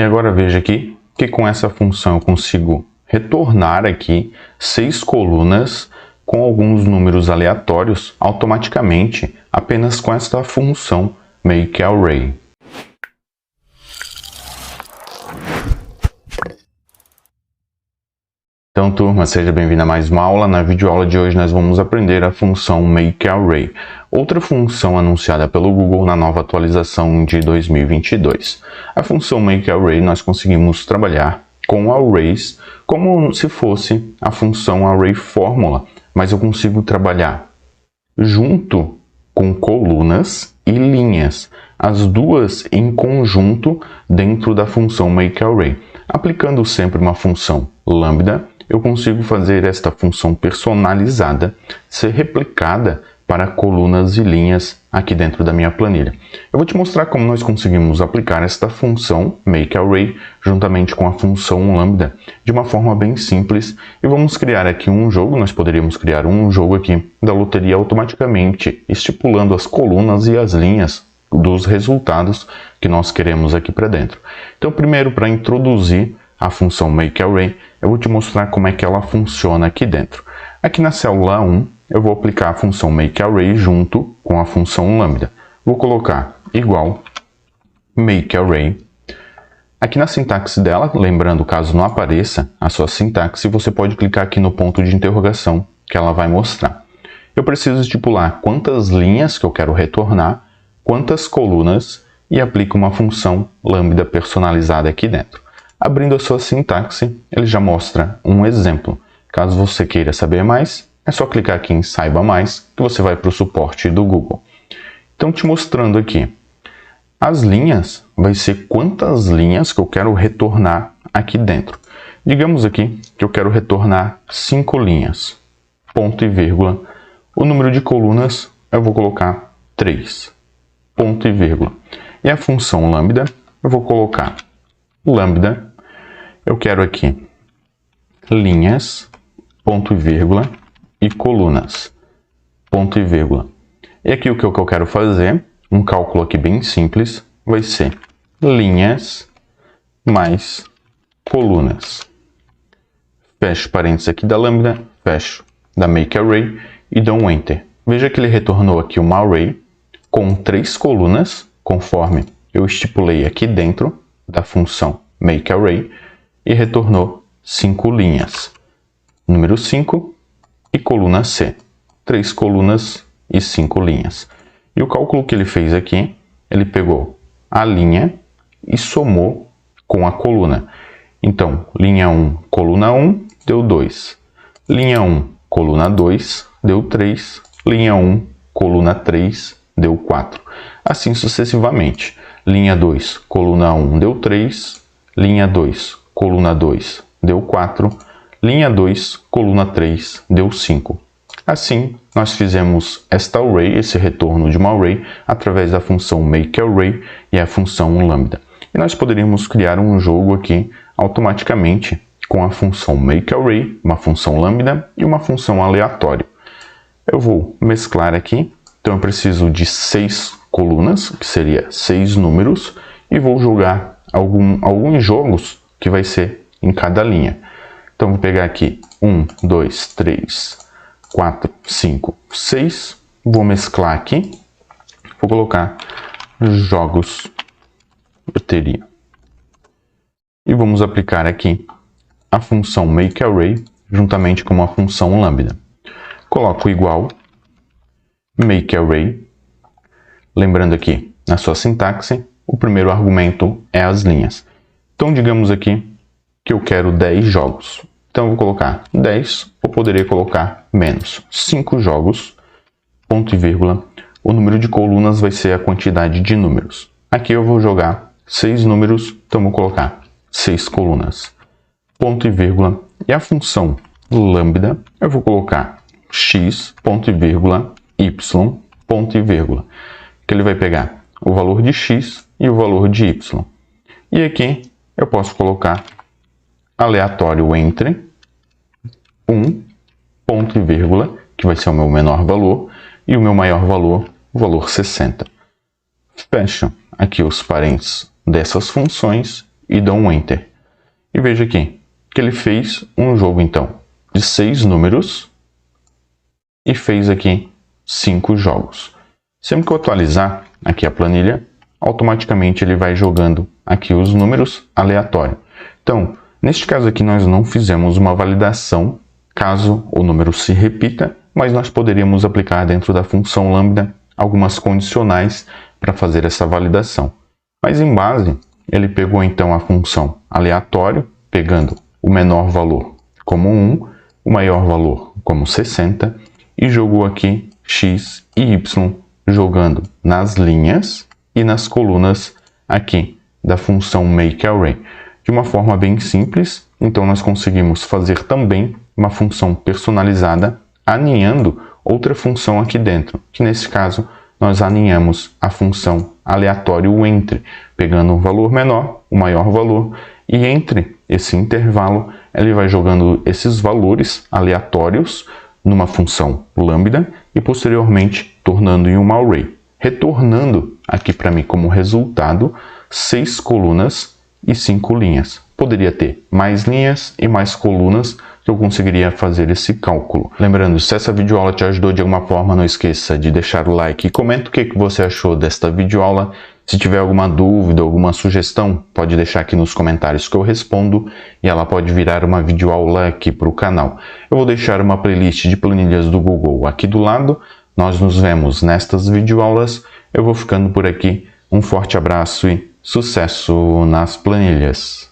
E agora veja aqui que com essa função eu consigo retornar aqui 6 colunas com alguns números aleatórios automaticamente apenas com esta função makeArray. Então, turma, seja bem-vindo a mais uma aula. Na videoaula de hoje nós vamos aprender a função makeArray, outra função anunciada pelo Google na nova atualização de 2022. A função makeArray nós conseguimos trabalhar com arrays como se fosse a função arrayFormula, mas eu consigo trabalhar junto com colunas e linhas, as duas em conjunto dentro da função makeArray. Aplicando sempre uma função lambda, eu consigo fazer esta função personalizada ser replicada para colunas e linhas aqui dentro da minha planilha. Eu vou te mostrar como nós conseguimos aplicar esta função makeArray juntamente com a função lambda de uma forma bem simples, e vamos criar aqui um jogo. Nós poderíamos criar um jogo aqui da loteria automaticamente estipulando as colunas e as linhas dos resultados que nós queremos aqui para dentro. Então, primeiro, para introduzir a função makeArray, eu vou te mostrar como é que ela funciona aqui dentro. Aqui na célula 1, eu vou aplicar a função makeArray junto com a função lambda. Vou colocar igual makeArray. Aqui na sintaxe dela, lembrando, caso não apareça a sua sintaxe, você pode clicar aqui no ponto de interrogação que ela vai mostrar. Eu preciso estipular quantas linhas que eu quero retornar, quantas colunas, e aplico uma função lambda personalizada aqui dentro. Abrindo a sua sintaxe, ele já mostra um exemplo. Caso você queira saber mais, é só clicar aqui em Saiba Mais, que você vai para o suporte do Google. Então, te mostrando aqui, as linhas vai ser quantas linhas que eu quero retornar aqui dentro. Digamos aqui que eu quero retornar 5 linhas, ponto e vírgula. O número de colunas eu vou colocar 3, ponto e vírgula. E a função lambda, eu vou colocar lambda. Eu quero aqui linhas, ponto e vírgula, e colunas, ponto e vírgula. E aqui o que eu quero fazer, um cálculo aqui bem simples, vai ser linhas mais colunas. Fecho parênteses aqui da lambda, fecho da makeArray e dou um Enter. Veja que ele retornou aqui uma array com 3 colunas, conforme eu estipulei aqui dentro da função makeArray, e retornou 5 linhas. Número 5 e coluna C. 3 colunas e 5 linhas. E o cálculo que ele fez aqui, ele pegou a linha e somou com a coluna. Então, linha 1, coluna 1, deu 2. Linha 1, coluna 2, deu 3. Linha 1, coluna 3, deu 4. Assim sucessivamente. Linha 2, coluna 1, deu 3. Linha 2, coluna 2, deu 4. Linha 2, coluna 3, deu 5. Assim, nós fizemos esta array, esse retorno de uma array, através da função makeArray e a função lambda. E nós poderíamos criar um jogo aqui automaticamente com a função makeArray, uma função lambda e uma função aleatória. Eu vou mesclar aqui, então eu preciso de 6 colunas, que seria 6 números, e vou jogar alguns jogos que vai ser em cada linha. Então, vou pegar aqui 1, 2, 3, 4, 5, 6. Vou mesclar aqui. Vou colocar jogos loteria. E vamos aplicar aqui a função makeArray juntamente com a função lambda. Coloco igual makeArray. Lembrando aqui, na sua sintaxe, o primeiro argumento é as linhas. Então, digamos aqui que eu quero 10 jogos. Então, eu vou colocar 10, ou poderia colocar menos 5 jogos, ponto e vírgula. O número de colunas vai ser a quantidade de números. Aqui eu vou jogar 6 números, então vou colocar 6 colunas, ponto e vírgula. E a função lambda, eu vou colocar x, ponto e vírgula, y, ponto e vírgula. Que ele vai pegar o valor de x e o valor de y. E aqui eu posso colocar aleatório entre 1, ponto e vírgula, que vai ser o meu menor valor, e o meu maior valor, o valor 60. Fecho aqui os parênteses dessas funções e dão um Enter. E veja aqui que ele fez um jogo então de 6 números e fez aqui 5 jogos. Sempre que eu atualizar aqui a planilha, automaticamente ele vai jogando aqui os números aleatório. Então, neste caso aqui nós não fizemos uma validação caso o número se repita, mas nós poderíamos aplicar dentro da função lambda algumas condicionais para fazer essa validação. Mas em base, ele pegou então a função aleatório, pegando o menor valor como 1, o maior valor como 60, e jogou aqui x e y, jogando nas linhas e nas colunas aqui da função makeArray. De uma forma bem simples, então nós conseguimos fazer também uma função personalizada, aninhando outra função aqui dentro, que nesse caso nós aninhamos a função aleatório entre, pegando um valor menor, o maior valor, e entre esse intervalo ele vai jogando esses valores aleatórios numa função lambda e posteriormente tornando em uma array, retornando aqui para mim como resultado 6 colunas e 5 linhas. Poderia ter mais linhas e mais colunas que eu conseguiria fazer esse cálculo. Lembrando, se essa videoaula te ajudou de alguma forma, não esqueça de deixar o like e comenta o que você achou desta videoaula. Se tiver alguma dúvida, alguma sugestão, pode deixar aqui nos comentários que eu respondo e ela pode virar uma videoaula aqui para o canal. Eu vou deixar uma playlist de planilhas do Google aqui do lado. Nós nos vemos nestas videoaulas. Eu vou ficando por aqui. Um forte abraço e sucesso nas planilhas!